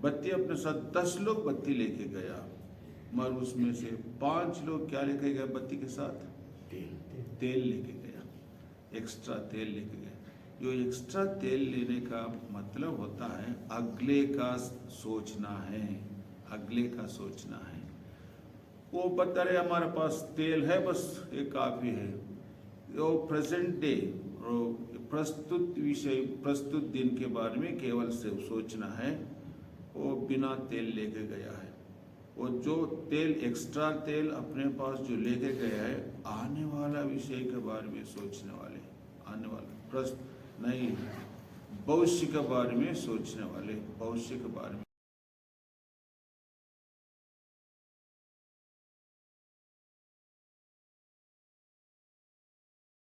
बत्ती अपने साथ 10 लोग बत्ती लेके गया, मगर उसमें से 5 लोग क्या लेके गए बत्ती के साथ? तेल लेके गया, एक्स्ट्रा तेल लेके गया। जो एक्स्ट्रा तेल लेने का मतलब होता है अगले का सोचना है, अगले का सोचना है। वो बता रहे हमारे पास तेल है, बस ये काफ़ी है। वो प्रेजेंट डे, प्रस्तुत विषय, प्रस्तुत दिन के बारे में केवल से सोचना है। वो बिना तेल लेके गया है। वो जो तेल, एक्स्ट्रा तेल अपने पास जो लेके गया है, आने वाला विषय के बारे में सोचने वाले, आने वाला नहीं, भविष्य के बारे में सोचने वाले, भविष्य के बारे में।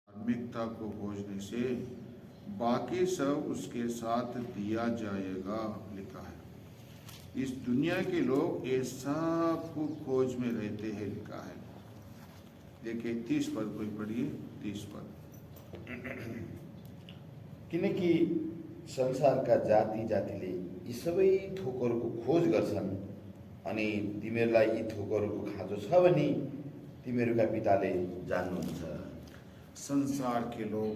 धार्मिकता को खोजने से बाकी सब उसके साथ दिया जाएगा, लिखा है। इस दुनिया के लोग ये सब को खोज में रहते हैं, लिखा है। देखिए 30 पद, कोई पढ़िए 30 पद। किनकि संसारका जाति जातिले यी सबै थोकहरूको खोज गर्छन् अनि तिमीहरूलाई यी थोकहरूको खाँचो छ भने तिमीहरूका पिताले जान्नुहुन्छ। संसार के लोग,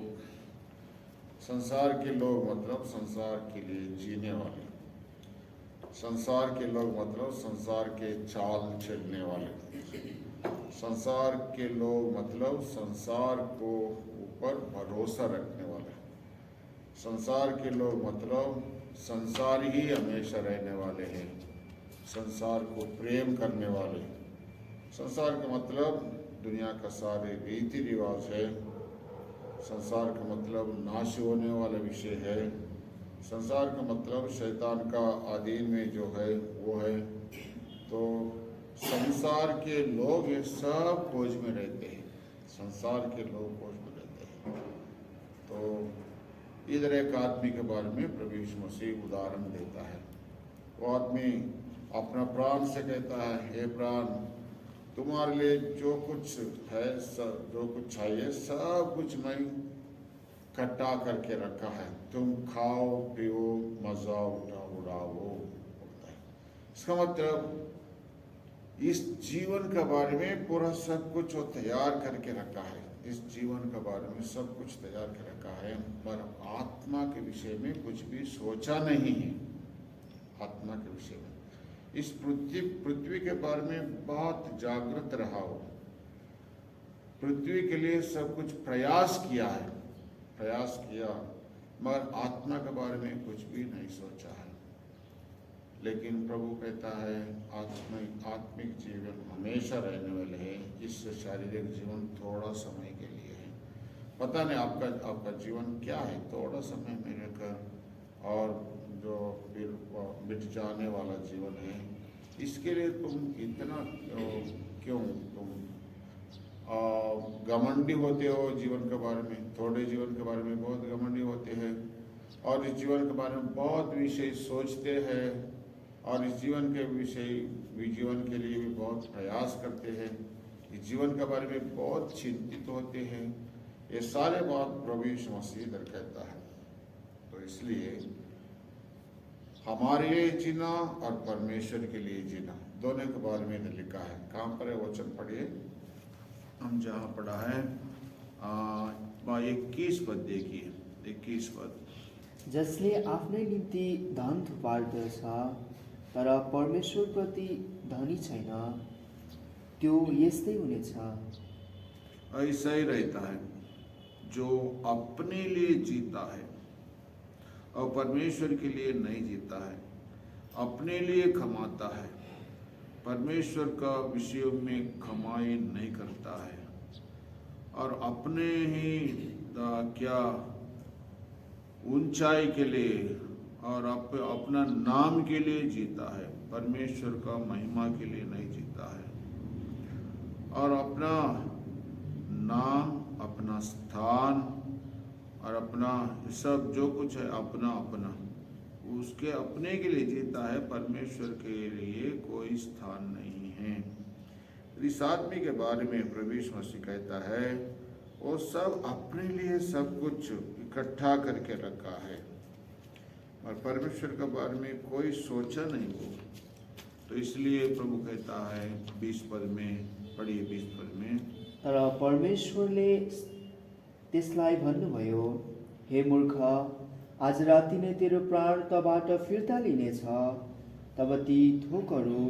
संसार के लोग मतलब संसार के लिए जीने वाले, संसार के लोग मतलब संसार के चाल चलने वाले, संसार के लोग मतलब संसार को ऊपर भरोसा रखने वाले, संसार के लोग मतलब संसार ही हमेशा रहने वाले हैं, संसार को प्रेम करने वाले। संसार का मतलब दुनिया का सारे रीति रिवाज है, संसार का मतलब नाश होने वाला विषय है, संसार का मतलब शैतान का अधीन में जो है वो है। तो संसार के लोग ये सब खोज में रहते हैं, संसार के लोग खोज में रहते हैं। तो इधर एक आदमी के बारे में प्रभु यीशु मसीह उदाहरण देता है। वो आदमी अपना प्राण से कहता है, हे प्राण, तुम्हारे लिए जो कुछ है, सब जो कुछ चाहिए सब कुछ मैं इकट्ठा करके रखा है, तुम खाओ पियो मजा उड़ाओ। इसका मतलब इस जीवन के बारे में पूरा सब कुछ वो तैयार करके रखा है, इस जीवन के बारे में सब कुछ तैयार कर रखा है, पर आत्मा के विषय में कुछ भी सोचा नहीं है। आत्मा के विषय में इस पृथ्वी के बारे में बहुत जागृत रहा हो, पृथ्वी के लिए सब कुछ प्रयास किया है, प्रयास किया, मगर आत्मा के बारे में कुछ भी नहीं सोचा है। लेकिन प्रभु कहता है आत्मिक जीवन हमेशा रहने वाले हैं, इस शारीरिक जीवन थोड़ा समय के लिए है। पता नहीं आपका जीवन क्या है, थोड़ा समय में रहकर, और जो फिर मिट जाने वाला जीवन है, इसके लिए तुम इतना क्यों तुम घमंडी होते हो जीवन के बारे में। थोड़े जीवन के बारे में बहुत घमंडी होते हैं, और इस जीवन के बारे में बहुत विषय सोचते हैं, और इस जीवन के जीवन के लिए भी बहुत प्रयास करते हैं, इस जीवन के बारे में बहुत चिंतित होते हैं। ये सारे बात प्रभु यीशु मसीह इधर कहता है। तो इसलिए हमारे लिए जीना और परमेश्वर के लिए जीना, दोनों के बारे में इधर लिखा है। कहाँ पर है वचन पढ़िए, हम जहाँ पढ़ा है 21 पद देखिए, 21 पद। जसले आफ्नै निम्ति धन थुपार्दछ तर परमेश्वर प्रति धनी छैन, त्यो यस्तै हुनेछ। ऐसा ही रहता है, जो अपने लिए जीता है और परमेश्वर के लिए नहीं जीता है, अपने लिए कमाता है, परमेश्वर का विषय में कमाई नहीं करता है, और अपने ही क्या ऊंचाई के लिए और अपना नाम के लिए जीता है, परमेश्वर का महिमा के लिए नहीं जीता है। और अपना नाम, अपना स्थान और अपना सब जो कुछ है अपना उसके अपने के लिए जीता है, परमेश्वर के लिए कोई स्थान नहीं है। इस आदमी के बारे में प्रभु यीशु मसीह कहता है वो सब अपने लिए सब कुछ इकट्ठा करके रखा है, और परमेश्वर के बारे में कोई सोचा नहीं वो। तो इसलिए प्रभु कहता है 20 पद में, पढ़िए 20 पद में, तर परमेश्वरले त्यसलाई भन्नुभयो, हे मूर्ख, आज राति नै तेरो प्राण तबाट फिर्ता लिनेछ। तब ती थोकहरू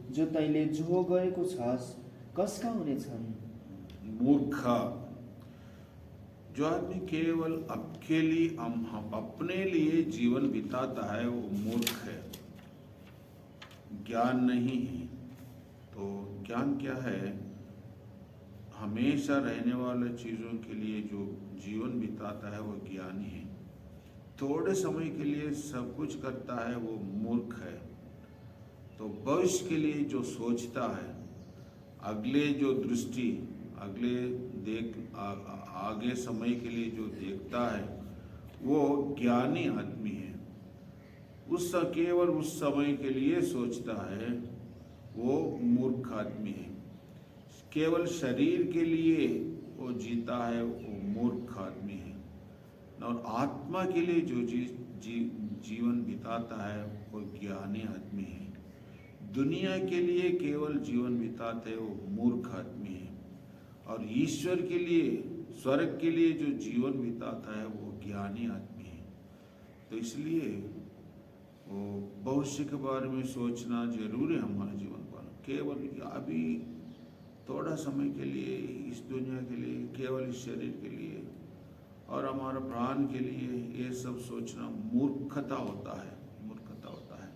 जो तैँले जोहो गरेको छस् कसका हुनेछन्? मूर्ख, जो आदमी केवल अकेली हम अपने लिए जीवन बिताता है वो मूर्ख है। ज्ञान नहीं है। तो ज्ञान क्या है? हमेशा रहने वाले चीज़ों के लिए जो जीवन बिताता है वो ज्ञानी है। थोड़े समय के लिए सब कुछ करता है वो मूर्ख है। तो भविष्य के लिए जो सोचता है, अगले जो दृष्टि, आगे समय के लिए जो देखता है वो ज्ञानी आदमी है। केवल उस समय के लिए सोचता है वो मूर्ख आदमी है। केवल शरीर के लिए वो जीता है वो मूर्ख आदमी है। और आत्मा के लिए जो जीवन बिताता है वो ज्ञानी आदमी है। दुनिया के लिए केवल जीवन बिताते है वो मूर्ख आदमी है। और ईश्वर के लिए, स्वर्ग के लिए जो जीवन बिताता है वो ज्ञानी आदमी है। तो इसलिए वो भविष्य के बारे में सोचना जरूरी है हमारे जीवन पर। केवल अभी थोड़ा समय के लिए, इस दुनिया के लिए, केवल इस शरीर के लिए और हमारे प्राण के लिए ये सब सोचना मूर्खता होता है, मूर्खता होता है।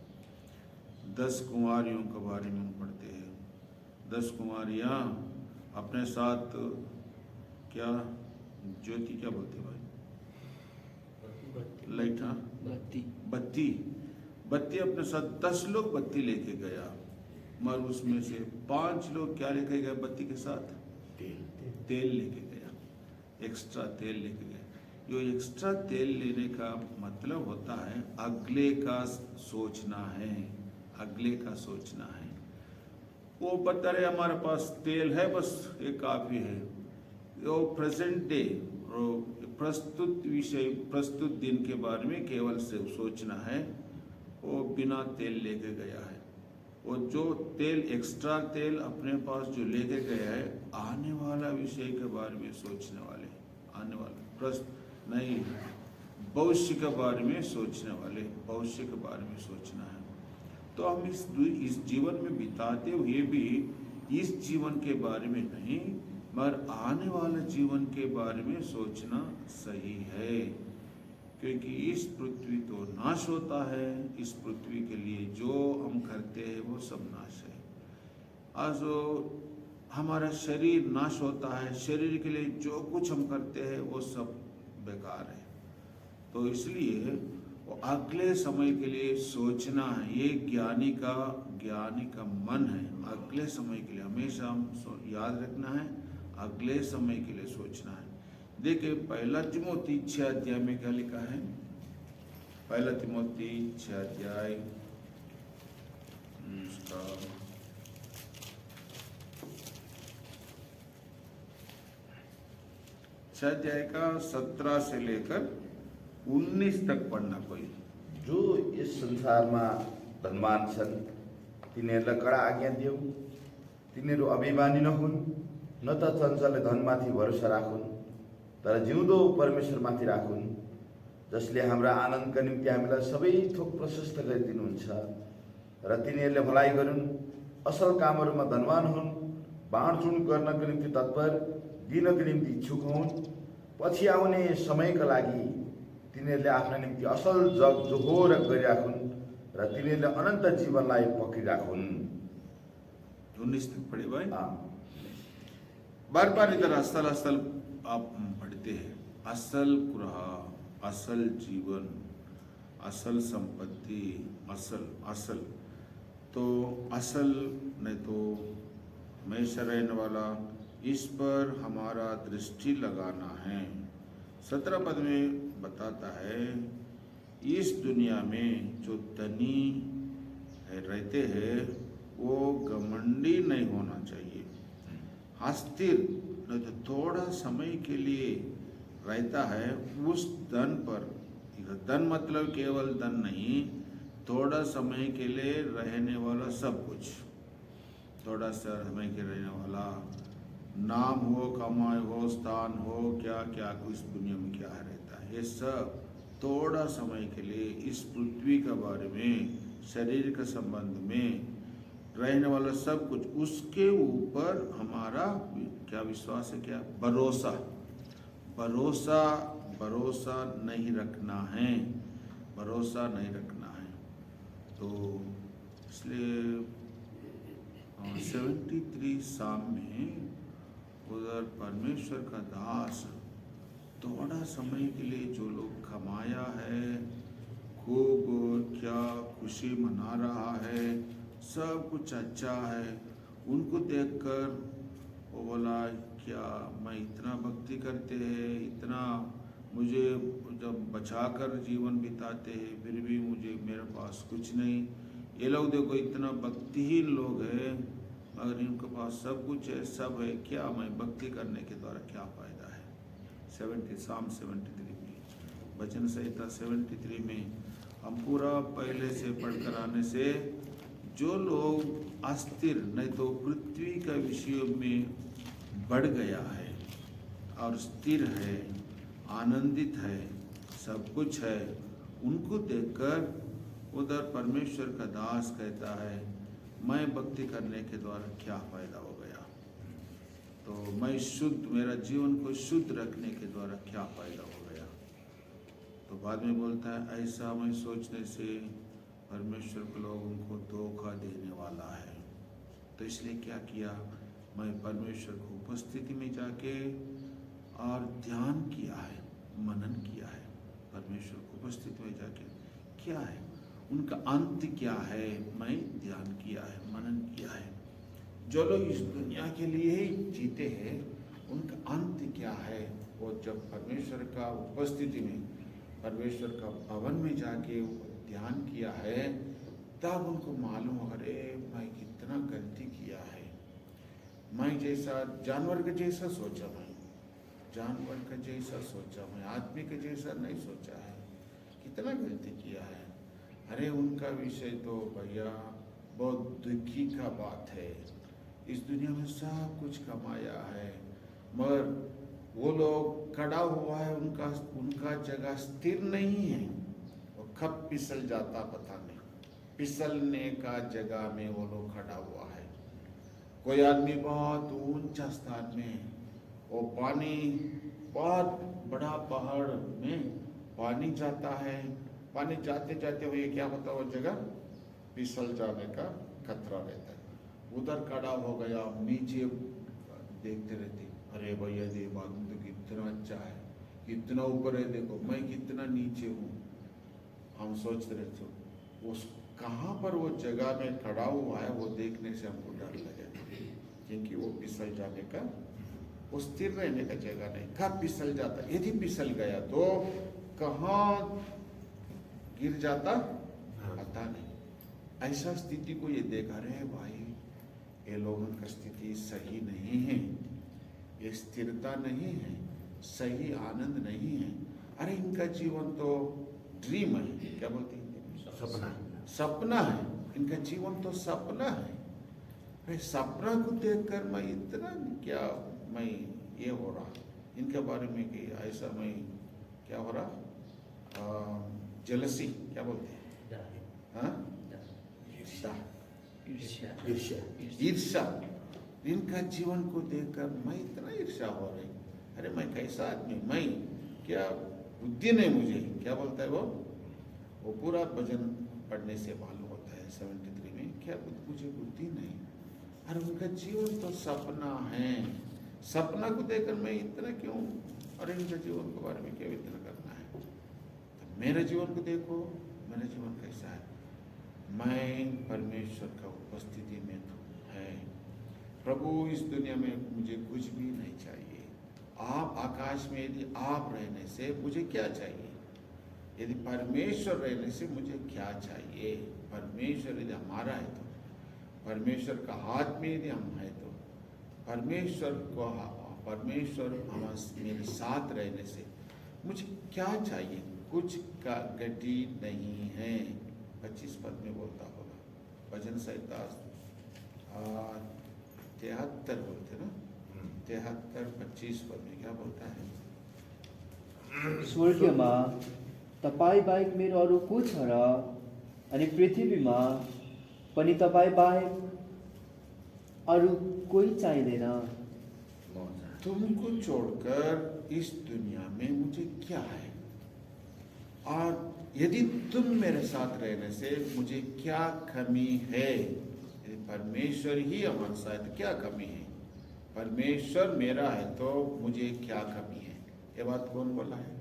10 कुंवारियों के बारे में हम पढ़ते हैं। 10 कुंवारियाँ अपने साथ क्या, ज्योति क्या बोलते भाई, लाइट, हाँ, बत्ती अपने साथ 10 लोग बत्ती लेके गया, मगर उसमें से 5 लोग क्या लेके गए बत्ती के साथ? तेल लेके गया, एक्स्ट्रा तेल लेके गया। जो एक्स्ट्रा तेल लेने का मतलब होता है अगले का सोचना है, अगले का सोचना है। वो बता रहे हमारे पास तेल है, बस ये काफ़ी है। वो प्रेजेंट डे, प्रस्तुत विषय, प्रस्तुत दिन के बारे में केवल से सोचना है। वो बिना तेल लेके गया है। वो जो तेल, एक्स्ट्रा तेल अपने पास जो लेके गया है, आने वाला विषय के बारे में सोचने वाले, आने वाला नहीं, भविष्य के बारे में सोचने वाले, भविष्य के बारे में सोचना है। तो हम इस जीवन में बिताते हुए भी इस जीवन के बारे में नहीं, मगर आने वाले जीवन के बारे में सोचना सही है। क्योंकि इस पृथ्वी तो नाश होता है, इस पृथ्वी के लिए जो हम करते हैं वो सब नाश है। आज हमारा शरीर नाश होता है, शरीर के लिए जो कुछ हम करते हैं वो सब बेकार है। तो इसलिए वो अगले समय के लिए सोचना है, ये ज्ञानी का मन है। अगले समय के लिए हमेशा हम याद रखना है, अगले समय के लिए सोचना है। देखिए 1 तिमोथी 6 अध्याय में क्या लिखा है? 1 तिमोथी 6 अध्याय उसका 6 अध्याय का 17 से लेकर 19 तक पढ्न कोही। जो यस संसारमा धनवान छन् तिनीहरूलाई कडा आज्ञा देऊ, तिनीहरू अभिमानी नहुन्, न त चञ्चलले धनमाथि भरोसा राखुन्, तर जिउँदो परमेश्वरमाथि राखुन्, जसले हाम्रा आनन्दका निम्ति हामीलाई सबै थोक प्रशस्त गरिदिनुहुन्छ। र तिनीहरूले भलाइ गरून्, असल कामहरूमा धनवान हुन्, बाँडचुँड गर्नको निम्ति तत्पर, दिनको निम्ति इच्छुक हुन्, पछि आउने समयका लागि तिनीहरूले आफ्ना निम्ति असल जग जोहोर गरिराखुन् र तिनीहरूले अनन्त जीवनलाई पक्रिराखुन्। 19 तक पढ़े भाई। बार बार इधर असल आप पढ़ते हैं। असल कुराहा, असल जीवन, असल संपत्ति, असल तो असल नहीं तो हमेशा रहने वाला, इस पर हमारा दृष्टि लगाना है। 17 पद में बताता है, इस दुनिया में जो धनी रहते हैं वो घमंडी नहीं होना चाहिए। अस्थिर नहीं तो थोड़ा समय के लिए रहता है, उस धन पर धन मतलब केवल धन नहीं, थोड़ा समय के लिए रहने वाला सब कुछ, थोड़ा सा समय के रहने वाला, नाम हो, कमाई हो, स्थान हो, क्या क्या कुछ दुनिया में क्या रहता है, ये सब थोड़ा समय के लिए इस पृथ्वी के बारे में, शरीर के संबंध में रहने वाला सब कुछ, उसके ऊपर हमारा क्या विश्वास है, क्या भरोसा, भरोसा भरोसा नहीं रखना है, भरोसा नहीं रखना है। तो इसलिए 73 साम में उधर परमेश्वर का दास थोड़ा समय के लिए जो लोग कमाया है, खूब क्या खुशी मना रहा है, सब कुछ अच्छा है, उनको देखकर वो बोला क्या मैं इतना भक्ति करते हैं, इतना मुझे जब बचाकर जीवन बिताते हैं, फिर भी मुझे मेरे पास कुछ नहीं, ये लोग देखो इतना भक्तिहीन लोग हैं मगर इनके पास सब कुछ है, सब है, क्या मैं भक्ति करने के द्वारा क्या फ़ायदा है। 73 में वचन संहिता 73 में हम पूरा पहले से पढ़कर आने से, जो लोग अस्थिर नहीं तो पृथ्वी का विषय में बढ़ गया है और स्थिर है, आनंदित है, सब कुछ है, उनको देखकर उधर परमेश्वर का दास कहता है मैं भक्ति करने के द्वारा क्या फ़ायदा हो गया, तो मैं शुद्ध, मेरा जीवन को शुद्ध रखने के द्वारा क्या फ़ायदा हो गया। तो बाद में बोलता है ऐसा मैं सोचने से परमेश्वर के लोगों को धोखा देने वाला है, तो इसलिए क्या किया, मैं परमेश्वर को उपस्थिति में जाके और ध्यान किया है, मनन किया है, परमेश्वर को उपस्थिति में जाके क्या है, उनका अंत क्या है, मैं ध्यान किया है, मनन किया है। जो लोग इस दुनिया के लिए ही जीते हैं उनका अंत क्या है, वो जब परमेश्वर का उपस्थिति में, परमेश्वर का भवन में जाके ध्यान किया है, तब उनको मालूम, अरे मैं कितना गलती किया है, मैं जैसा जानवर के जैसा सोचा, मैं जानवर का जैसा सोचा, मैं आदमी के जैसा नहीं सोचा है, कितना गलती किया है। अरे उनका विषय तो भैया बहुत दुखी का बात है, इस दुनिया में सब कुछ कमाया है मगर वो लोग खड़ा हुआ है, उनका जगह स्थिर नहीं है, वो कब फिसल जाता पता नहीं, फिसलने का जगह में वो लोग खड़ा हुआ है। कोई आदमी बहुत ऊंचा स्थान में, वो पानी, बहुत बड़ा पहाड़ में पानी जाता है, पानी जाते जाते हुए क्या होता है, वो जगह फिसल जाने का खतरा रहता है, उधर खड़ा हो गया, नीचे देखते रहते, अरे भैया देव आदमी तो कितना अच्छा है, कितना ऊपर है, देखो मैं कितना नीचे हूँ, हम सोचते रहते, उस कहाँ पर वो जगह में खड़ा हुआ है वो देखने से हमको डर लगेगा, क्योंकि वो फिसल जाने का, वो स्थिर रहने का जगह नहीं, कब फिसल जाता, यदि फिसल गया तो कहाँ गिर जाता पता नहीं। ऐसा स्थिति को ये देखा रहे भाई, ये लोगों का स्थिति सही नहीं है, ये स्थिरता नहीं है, सही आनंद नहीं है। अरे इनका जीवन तो ड्रीम है, क्या बोलते हैं, सपना, सपना है, इनका जीवन तो सपना है। अरे सपना को देखकर मैं इतना क्या, मैं ये हो रहा इनके बारे में कि ऐसा मैं क्या हो रहा, जेलसी क्या बोलते हैं, हाँ, ईर्ष्या, इनका जीवन को देखकर मैं इतना ईर्ष्या हो रही, अरे मैं कैसा आदमी, मैं क्या बुद्धि नहीं मुझे, क्या बोलता है वो पूरा भजन पढ़ने से मालूम होता है 73 में, क्या मुझे बुद्धि नहीं। अरे उनका जीवन तो सपना है, सपना को देखकर मैं इतना क्यों, अरे इनका जीवन के बारे में क्या इतना करना है। तो मेरे जीवन को देखो, मेरा जीवन कैसा है, मैं परमेश्वर का उपस्थिति में है। प्रभु इस दुनिया में मुझे कुछ भी नहीं चाहिए, आप आकाश में यदि आप रहने से मुझे क्या चाहिए, यदि परमेश्वर रहने से मुझे क्या चाहिए। परमेश्वर यदि हमारा है तो, परमेश्वर का हाथ में यदि हम है तो, परमेश्वर हम मेरे साथ रहने से मुझे क्या चाहिए, कुछ का घटी नहीं है। 25 पद में बोलता होगा, भजन 27 73 बोलते ना, 73 25 पद में क्या बोलता है? स्वर्गमा तपाईँ बाहेक मेरो अरू को छ र, अनि पृथ्वीमा पनि तपाईँ बाहेक अरू कोही चाहिँदैन। तुमको छोड़कर इस दुनिया में मुझे क्या है, और यदि तुम मेरे साथ रहने से मुझे क्या कमी है? यदि परमेश्वर ही हमारे साथ, क्या कमी है? परमेश्वर मेरा है तो मुझे क्या कमी है? ये बात कौन बोला है?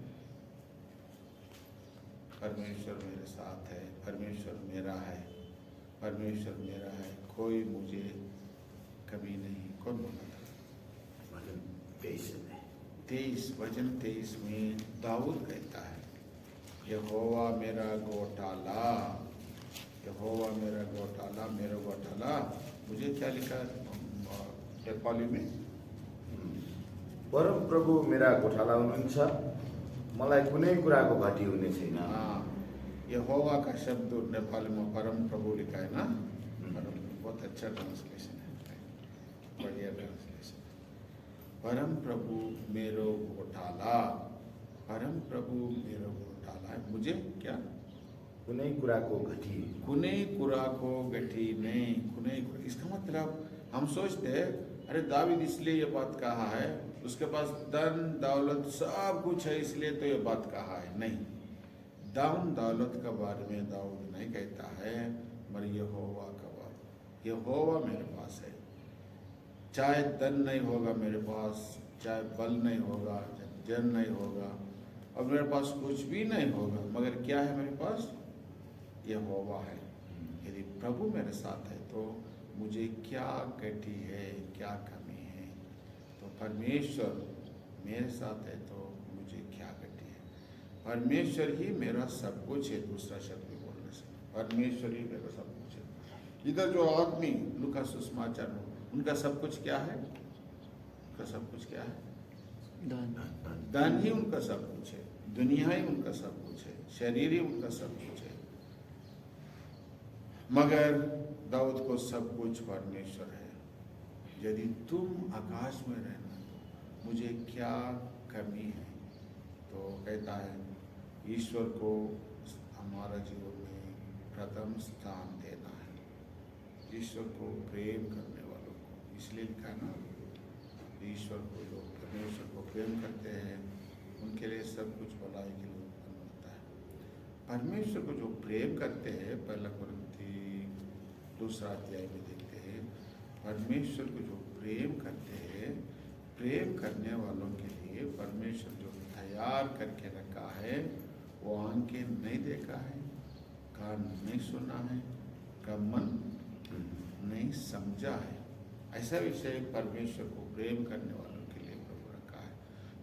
परमेश्वर मेरे साथ है, परमेश्वर मेरा है, परमेश्वर मेरा है, कोई मुझे कमी नहीं। कौन बोला था? भजन 23 में 23 वचन 23 में दाऊद कहता है, यहोवा मेरा गोटाला, यहोवा मेरा गोटाला, मेरा गोटाला। मुझे क्या लिखा नेपाली में? परम प्रभु मेरा गोठाला हुनुहुन्छ, मलाई कुनै कुराको घटी हुने छैन। हाँ, यहोवा का शब्द नेपाली में परम प्रभु लिखा है ना। परम, बहुत अच्छा ट्रांसलेशन है, बढ़िया ट्रांसलेशन। परम प्रभु मेरो घोटाला, परम प्रभु मेरो घोटाला है, मुझे क्या? कुनै कुराको घटी। कुनै कुराको घटी नहीं, कुनै। इसका मतलब हम सोचते हैं अरे दावीद इसलिए ये बात कहा है, उसके पास धन दौलत सब कुछ है इसलिए तो ये बात कहा है। नहीं, धन दौलत के बारे में दाऊद नहीं कहता है, मगर यहोवा का बात। यहोवा मेरे पास है, चाहे धन नहीं होगा मेरे पास, चाहे बल नहीं होगा, चाहे जन नहीं होगा, और मेरे पास कुछ भी नहीं होगा, मगर क्या है मेरे पास? यहोवा है। यदि प्रभु मेरे साथ है तो मुझे क्या घटी है, क्या कमी है? तो परमेश्वर मेरे साथ है तो मुझे क्या घटी है? परमेश्वर ही मेरा सब कुछ है। दूसरा शब्द भी बोलने से, परमेश्वर ही मेरा सब कुछ है। इधर जो आदमी लूका सुसमाचार में, उनका सब कुछ क्या है? उनका सब कुछ क्या है? धन ही उनका सब कुछ है, दुनिया ही उनका सब कुछ है, शरीर ही उनका सब कुछ है। मगर दाऊद को सब कुछ परमेश्वर है। यदि तुम आकाश में रहना तो मुझे क्या कमी है? तो कहता है ईश्वर को हमारा जीवन में प्रथम स्थान देना है, ईश्वर को प्रेम करने वालों को। इसलिए लिखा है ना, ईश्वर को, जो परमेश्वर को प्रेम करते हैं उनके लिए सब कुछ भलाई के लिए उत्पन्न होता है। परमेश्वर को जो प्रेम करते हैं, पहला कुरिन्थी 2 अध्याय में देखते हैं, परमेश्वर को जो प्रेम करते हैं, प्रेम करने वालों के लिए परमेश्वर जो तैयार करके रखा है, वो आंखें नहीं देखा है, कान नहीं सुना है, का मन नहीं समझा है। ऐसा विषय परमेश्वर को प्रेम करने वालों के लिए प्रभु रखा है।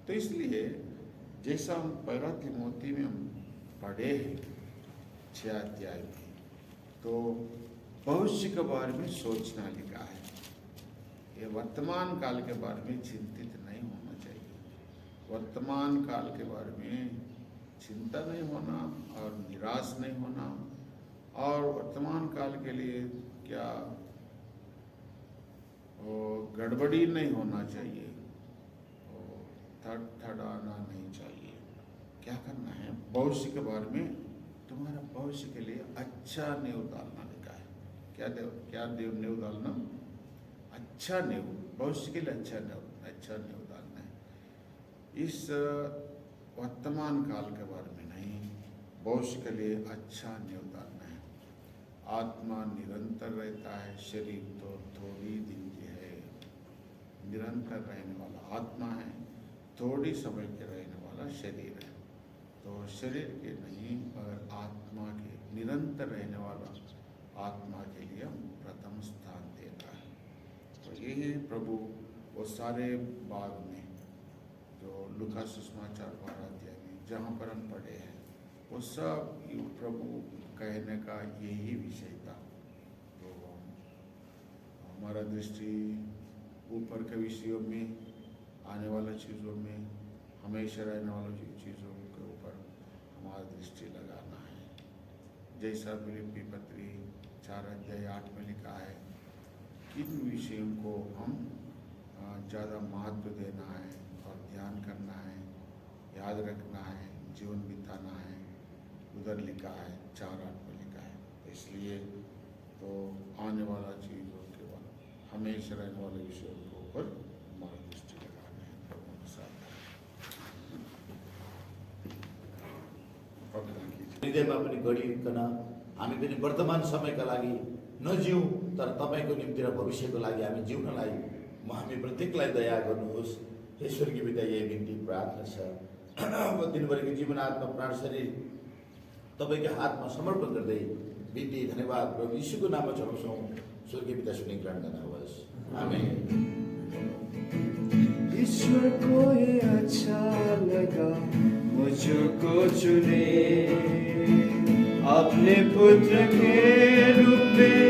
तो इसलिए जैसा हम पहला तिमोथी में हम पढ़े हैं 6 अध्याय में, तो भविष्य के बारे में सोचना लिखा है। ये वर्तमान काल के बारे में चिंतित नहीं होना चाहिए। वर्तमान काल के बारे में चिंता नहीं होना और निराश नहीं होना, और वर्तमान काल के लिए क्या गड़बड़ी नहीं होना चाहिए, थड़थड़ाना नहीं चाहिए। क्या करना है? भविष्य के बारे में, तुम्हारा भविष्य के लिए अच्छा नींव डालना लिखा है। क्या नींव डालना? अच्छा नींव, भविष्य के लिए अच्छा नींव डालना है। इस वर्तमान काल के बारे में नहीं, भविष्य के लिए अच्छा नींव डालना है। आत्मा निरंतर रहता है, शरीर तो थोड़ी दिन की है। निरंतर रहने वाला आत्मा है, थोड़ी समय के रहने वाला शरीर है। तो शरीर के नहीं मगर आत्मा के, निरंतर रहने वाला आत्मा के लिए हम प्रथम स्थान देता है। तो यही प्रभु वो सारे बाग में जो लूका सुसमाचार 12 अध्याय में जहाँ पर हम पढ़े हैं, वो सब प्रभु कहने का यही विषय था। तो हमारा दृष्टि ऊपर के विषयों में, आने वाला चीज़ों में, हमेशा रहने वाली चीज़ों के ऊपर हमारा दृष्टि लगाना है। जैसा फिलिप्पी पत्री 4:8 में लिखा है, किन विषयों को हम ज़्यादा महत्व देना है और ध्यान करना है, याद रखना है, जीवन बिताना है, उधर लिखा है, 4:8 में लिखा है। इसलिए तो आने वाला चीज़ों के बाद हमेशा रहने वाले विषयों के ऊपर हमारा दृष्टि लगाना है। प्रभु के साथ प्रार्थना कीजिए। हृदयमा पनि गढिकन हामी पनि वर्तमान समयका लागि नजिउँ, तर तपाईँको निम्ति र भविष्यको लागि हामी जिउनलाई हामी प्रत्येकलाई दया गर्नुहोस्। हे स्वर्गीय पिता, यही बिन्ती प्रार्थना छ। अब दिनभरिको जीवन, आत्मा, प्राण, शरीर तपाईँको हातमा समर्पण गर्दै बिन्ती धन्यवाद प्रभु यीशुको नाममा चढाउँछौँ। स्वर्गीय पिता सुनि ग्रहण गर्नुहोस्। आमेन। ईश्वर को ये अच्छा लगा मुझको चुने, अपने पुत्र के रूप में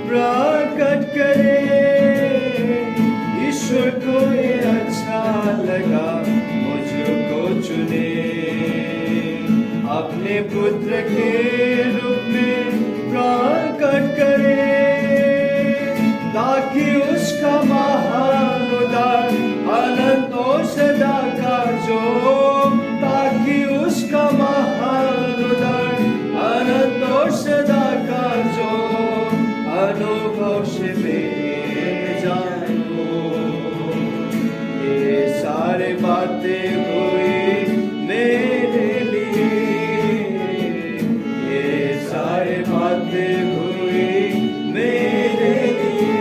प्रकट करे। ईश्वर को ये अच्छा लगा मुझको चुने, अपने पुत्र के रूप में प्रकट करे, ताकि उसका महान उद्धार अनंत और सदा का जो, ताकि उसका महान उद्धार अनंत और सदा का जो अनुभव से मेरे जानो। ये सारे बातें हुई मेरे लिए, ये सारे बातें हुई मेरे लिए।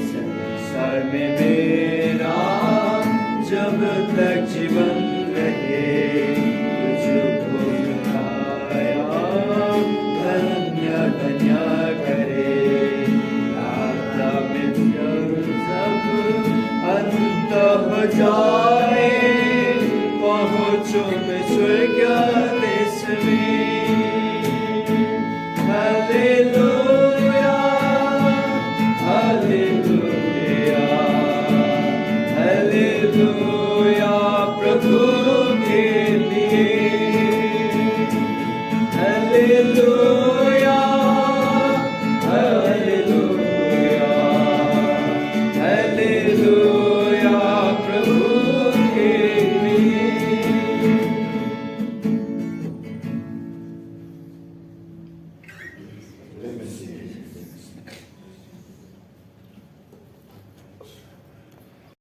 संसार में मेरा जब तक जीवन रहे, तुझको गाया धन्य धन्य करे। राधा में जब सब अंत हो जाए,